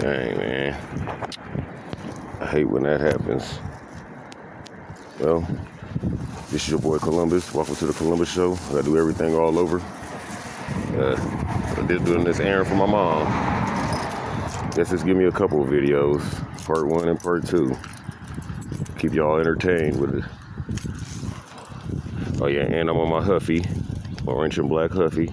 Dang, man. I hate when that happens. Well, this is your boy Columbus. Welcome to the Columbus Show. I gotta do everything all over. I'm just doing this errand for my mom. Guess just give me a couple of videos, part 1 and part 2. Keep y'all entertained with it. Oh yeah, and I'm on my Huffy, orange and black Huffy.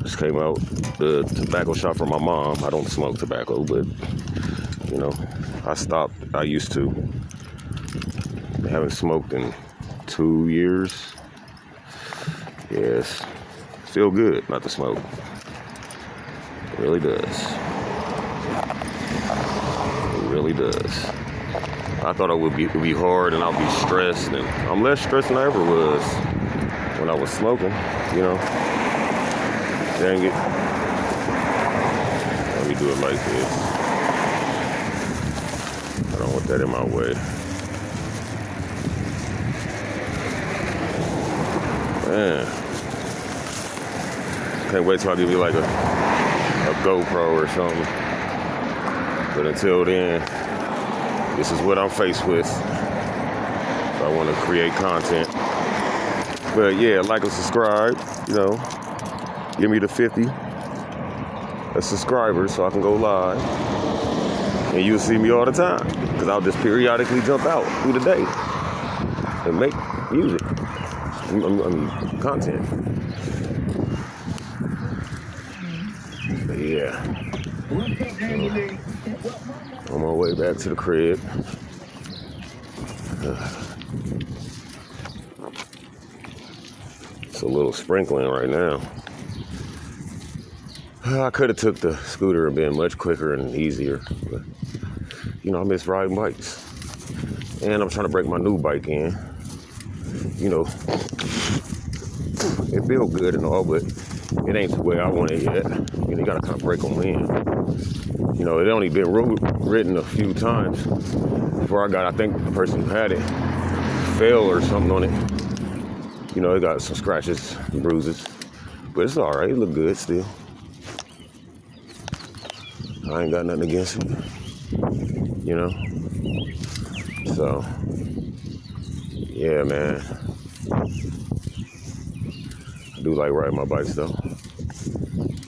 Just came out the tobacco shop for my mom. I don't smoke tobacco, but you know, I stopped. I used to. I haven't smoked in 2 years. Yes, feel good not to smoke. It really does. It really does. I thought it would be hard and I'll be stressed, and I'm less stressed than I ever was when I was smoking, you know. Dang it. Let me do it like this. I don't want that in my way. Man. Can't wait till I give you like a GoPro or something. But until then, this is what I'm faced with. So I want to create content. But yeah, like and subscribe, you know. Give me the 50 subscribers so I can go live. And you'll see me all the time. Because I'll just periodically jump out through the day and make music. I mean content. But yeah. On my way back to the crib. It's a little sprinkling right now. I could have took the scooter and been much quicker and easier, but you know, I miss riding bikes. And I'm trying to break my new bike in. You know, it feels good and all, but it ain't the way I want it yet. You know, you gotta kind of break them in. You know, it only been ridden a few times before I think the person who had it fell or something on it. You know, it got some scratches and bruises, but it's all right. It look good still. I ain't got nothing against it, you know. So, yeah, man. I do like riding my bikes though.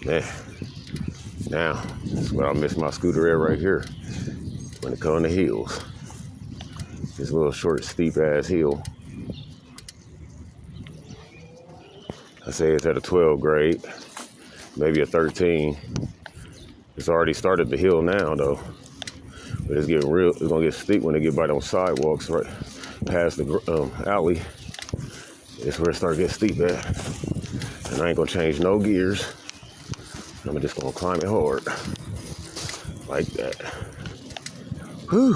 Man, now that's where I miss my scooter at right here when it comes to hills. This little short, steep ass hill. I say it's at a 12 grade, maybe a 13. It's already started the hill now though, but it's getting real. It's gonna get steep when they get by those sidewalks right past the alley. It's where it starts getting steep at, and I ain't gonna change no gears. I'm just gonna climb it hard like that. Whew.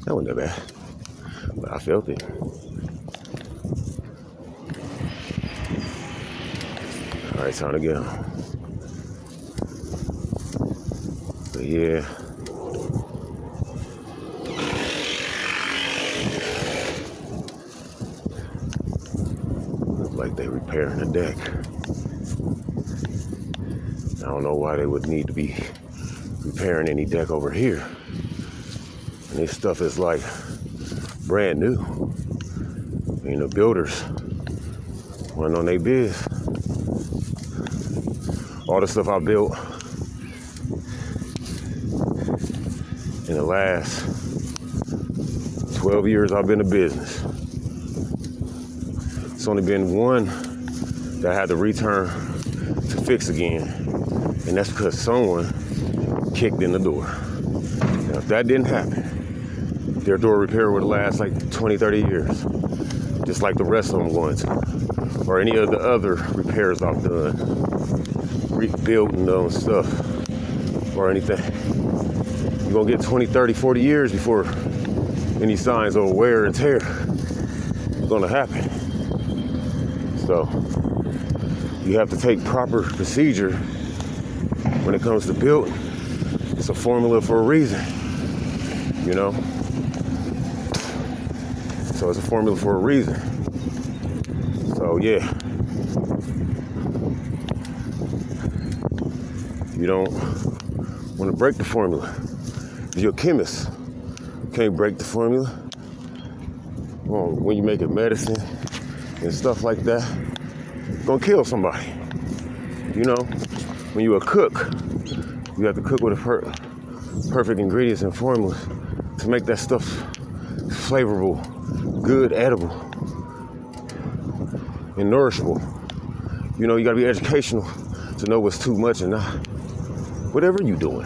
That wasn't that bad, but I felt it. All right, time to get on. But yeah. Look like they repairing the deck. I don't know why they would need to be repairing any deck over here. And this stuff is like brand new. I mean, the builders went on their biz. All the stuff I built in the last 12 years I've been in business. It's only been one that I had to return to fix again. And that's because someone kicked in the door. Now, if that didn't happen, their door repair would last like 20, 30 years. Just like the rest of them going to. Or any of the other repairs I've done. Rebuilding them stuff or anything. You're gonna get 20, 30, 40 years before any signs of wear and tear is gonna happen. So you have to take proper procedure when it comes to building. It's a formula for a reason, you know? So it's a formula for a reason. So yeah. You don't want to break the formula. If you're a chemist, you can't break the formula. Well, when you make it medicine and stuff like that, it's gonna kill somebody. You know, when you're a cook, you have to cook with perfect ingredients and formulas to make that stuff flavorful, good, edible, and nourishable. You know, you gotta be educational to know what's too much and not. Whatever you're doing.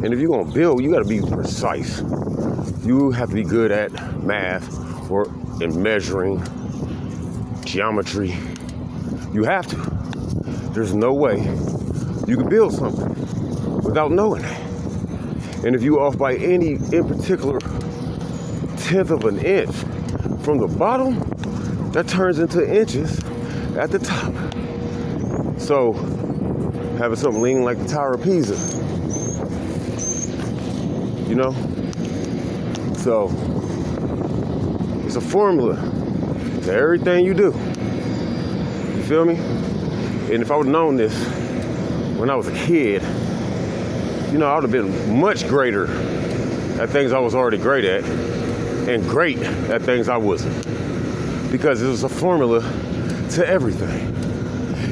And if you're gonna build, you gotta be precise. You have to be good at math or in measuring, geometry. You have to. There's no way you can build something without knowing it. And if you're off by any in particular tenth of an inch from the bottom, that turns into inches at the top. So having something leaning like the Tower of Pisa, you know? So it's a formula to everything you do. You feel me? And if I would have known this when I was a kid, you know, I would have been much greater at things I was already great at and great at things I wasn't. Because it was a formula to everything.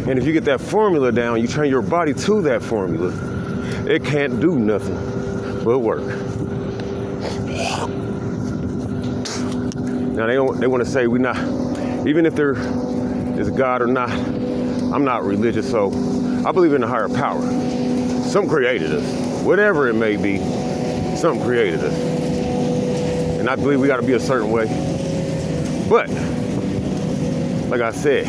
And if you get that formula down, you train your body to that formula, it can't do nothing but work. Now they want to say we not, even if there is a God or not, I'm not religious, so I believe in a higher power. Something created us. Whatever it may be, something created us. And I believe we got to be a certain way. But, like I said,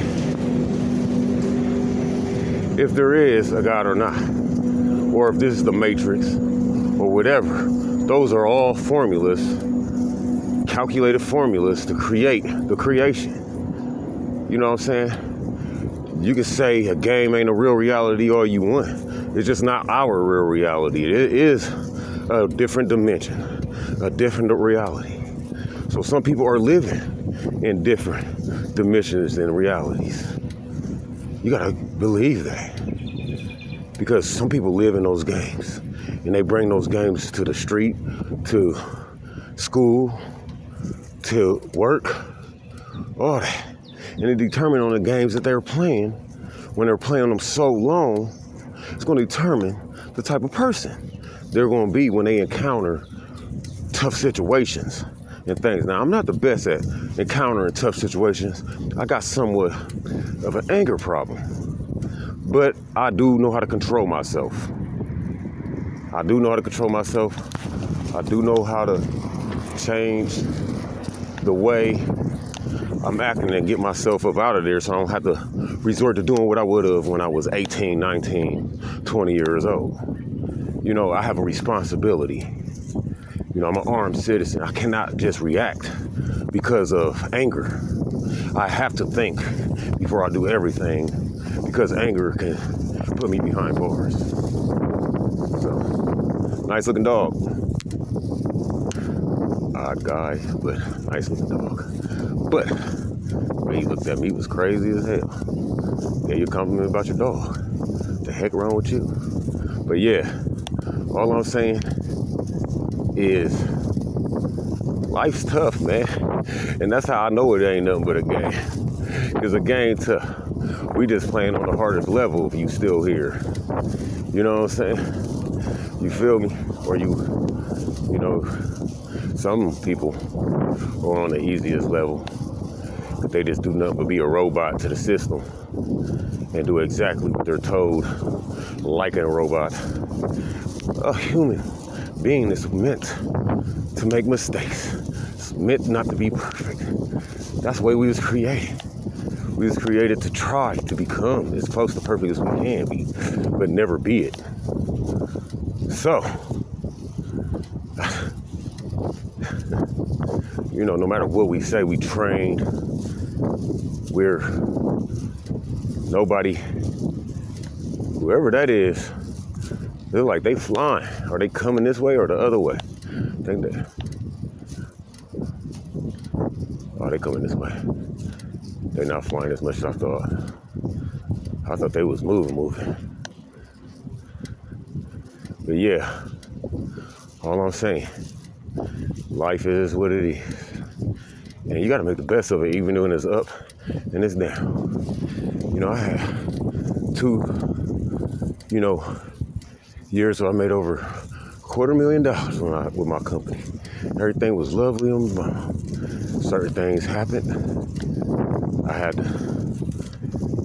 if there is a God or not, or if this is the Matrix, or whatever, those are all formulas, calculated formulas to create the creation. You know what I'm saying? You can say a game ain't a real reality all you want. It's just not our real reality. It is a different dimension, a different reality. So some people are living in different dimensions and realities. You gotta believe that. Because some people live in those games and they bring those games to the street, to school, to work, all that. And it determines on the games that they're playing, when they're playing them so long, it's going to determine the type of person they're going to be when they encounter tough situations and things. Now, I'm not the best at encountering tough situations. I got somewhat of an anger problem, but I do know how to control myself. I do know how to control myself. I do know how to change the way I'm acting and get myself up out of there so I don't have to resort to doing what I would have when I was 18, 19, 20 years old. You know, I have a responsibility. You know, I'm an armed citizen. I cannot just react because of anger. I have to think before I do everything because anger can put me behind bars. So, nice looking dog. Odd guy, but nice looking dog. But the way he looked at me was crazy as hell. Yeah, you compliment about your dog. The heck wrong with you? But yeah, all I'm saying is life's tough, man. And that's how I know it ain't nothing but a game. It's a game tough. We just playing on the hardest level if you still here. You know what I'm saying? You feel me? Or you know, some people are on the easiest level. But they just do nothing but be a robot to the system and do exactly what they're told, like a robot. A human being is meant to make mistakes. It's meant not to be perfect. That's the way we was created. We was created to try to become as close to perfect as we can be, but never be it. So, you know, no matter what we say, we train. We're nobody, whoever that is, they're like they flying. Are they coming this way or the other way? I think they, oh, they coming this way. They're not flying as much as I thought. I thought they was moving. But yeah, all I'm saying, life is what it is. And you gotta make the best of it, even when it's up and it's down. You know, I had 2, years where I made over $250,000 with my company. Everything was lovely on the bottom. Certain things happened.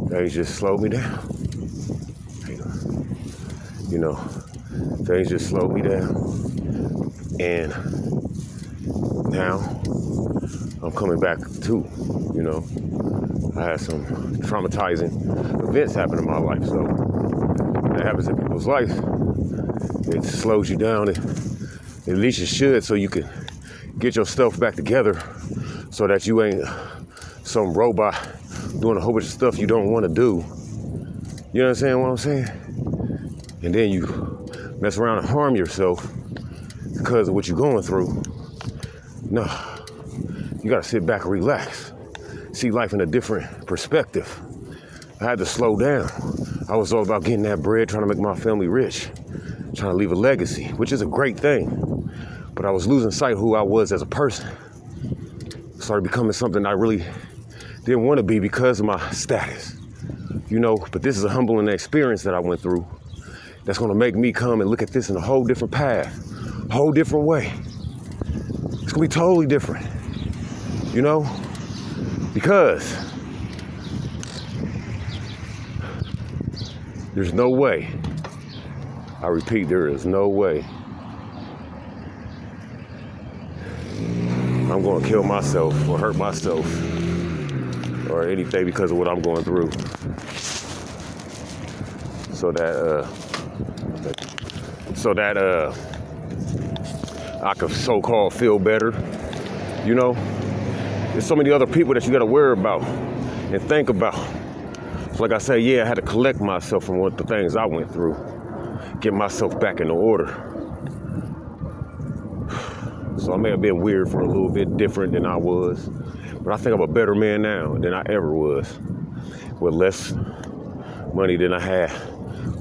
Things just slowed me down. Things just slowed me down. And now I'm coming back too, I had some traumatizing events happen in my life. So that happens in people's life. It slows you down. At least it should, so you can get your stuff back together so that you ain't some robot doing a whole bunch of stuff you don't want to do. You understand what I'm saying? And then you mess around and harm yourself because of what you're going through. No, you gotta sit back and relax. See life in a different perspective. I had to slow down. I was all about getting that bread, trying to make my family rich, trying to leave a legacy, which is a great thing. But I was losing sight of who I was as a person. Started becoming something I really didn't want to be because of my status. But this is a humbling experience that I went through that's gonna make me come and look at this in a whole different path, a whole different way. It's gonna be totally different, because there's no way, I repeat, there is no way I'm gonna kill myself or hurt myself or anything because of what I'm going through. So that I could so-called feel better, There's so many other people that you gotta worry about and think about. So like I said, I had to collect myself from what the things I went through, get myself back in order. So I may have been weird for a little bit, different than I was, but I think I'm a better man now than I ever was, with less money than I had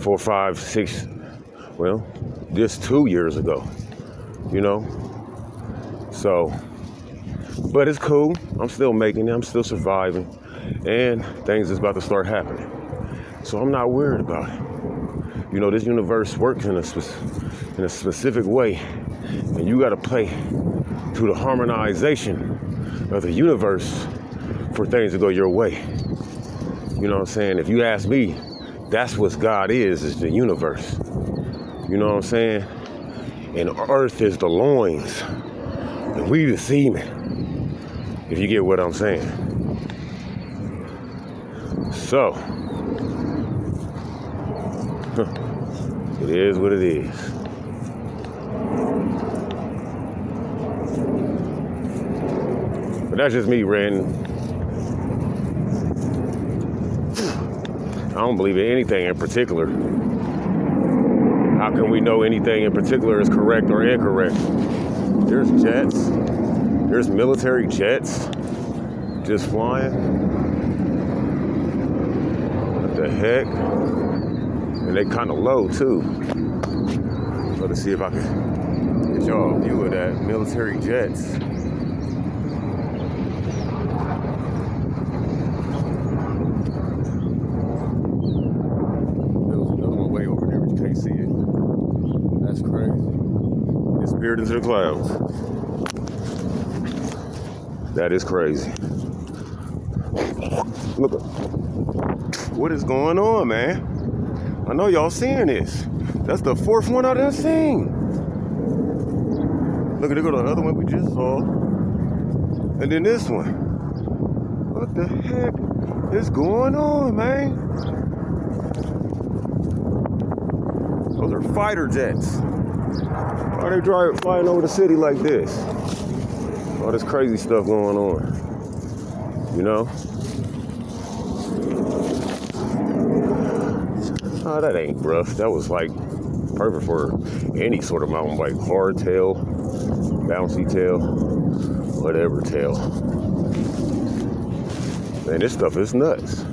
4, 5, 6, just 2 years ago, So, but it's cool. I'm still making it. I'm still surviving, and things is about to start happening. So I'm not worried about it. This universe works in a specific way, and you got to play to the harmonization of the universe for things to go your way. You know what I'm saying? If you ask me, that's what God is the universe. You know what I'm saying? And earth is the loins, and we the semen. If you get what I'm saying. So, it is what it is. But that's just me ranting. I don't believe in anything in particular. How can we know anything in particular is correct or incorrect? There's jets. There's military jets just flying. What the heck? And they kind of low too. So to see if I can get y'all a view of that. Military jets. There was another one way over there, but you can't see it. That's crazy. It disappeared into the clouds. That is crazy. Look, what is going on, man? I know y'all seeing this. That's the 4th one I done seen. Look, there go the other one we just saw. And then this one. What the heck is going on, man? Those are fighter jets. Why are they flying over the city like this? All this crazy stuff going on, Oh, that ain't rough. That was like perfect for any sort of mountain bike. Hard tail, bouncy tail, whatever tail. Man, this stuff is nuts.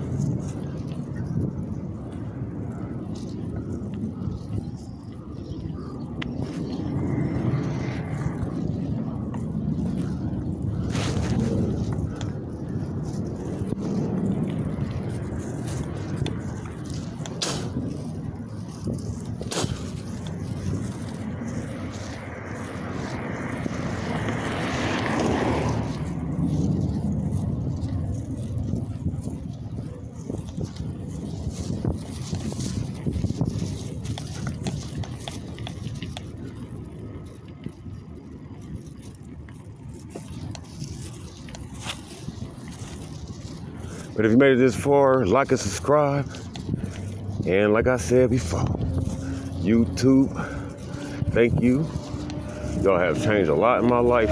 But if you made it this far, like and subscribe. And like I said before, YouTube, thank you. Y'all have changed a lot in my life.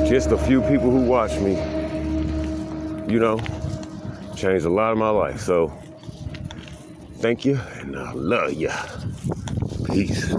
Just a few people who watch me, changed a lot of my life. So, thank you, and I love ya. Peace.